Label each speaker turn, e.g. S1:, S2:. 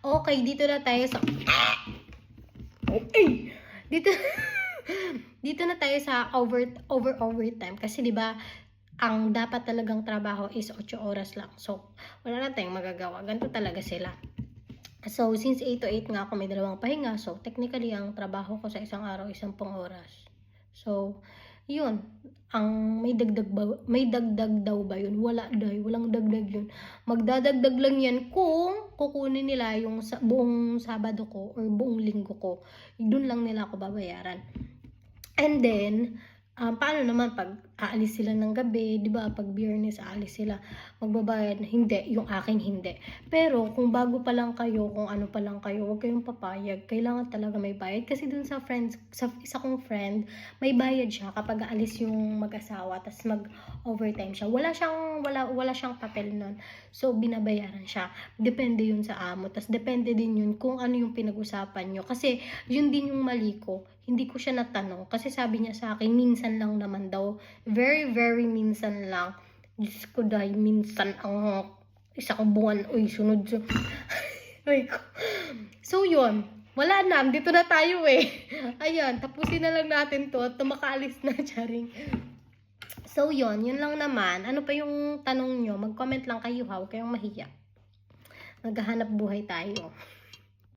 S1: Okay, dito na tayo sa... Okay! Dito... dito na tayo sa overtime. Kasi di ba ang dapat talagang trabaho is 8 oras lang. So, wala na tayong magagawa. Ganito talaga sila. So, since 8 to 8 nga ako may dalawang pahinga, so technically ang trabaho ko sa isang araw, 10 oras. So, yun. Ang may dagdag daw ba yun? Wala daw, walang dagdag yun. Magdadagdag lang yan kung kukunin nila yung buong Sabado ko or buong Linggo ko. Doon lang nila ako babayaran. And then, paano naman pag aalis sila ng gabi, di ba? Pag Biyernes aalis sila, magbabayad. Hindi, yung akin hindi. Pero kung bago pa lang kayo, kung ano pa lang kayo, huwag kayong papayag. Kailangan talaga may bayad. Kasi dun sa isa kong friend, may bayad siya kapag aalis yung mag-asawa, tas mag-overtime siya. Wala siyang papel nun. So, binabayaran siya. Depende yun sa amo. Tas depende din yun kung ano yung pinag-usapan nyo. Kasi, yun din yung mali ko. Hindi ko siya natanong. Kasi sabi niya sa akin, minsan lang naman daw. Very, very minsan lang. Diyos ko dahil minsan ang isa kong buwan. Uy, sunod. Uy ko. So, yun. Wala na. Dito na tayo eh. Ayan. Tapusin na lang natin to. At makaalis na, charing. So, yun. Yun lang naman. Ano pa yung tanong nyo? Mag-comment lang kayo ha. Huwag kayong mahiya. Maghahanap buhay tayo.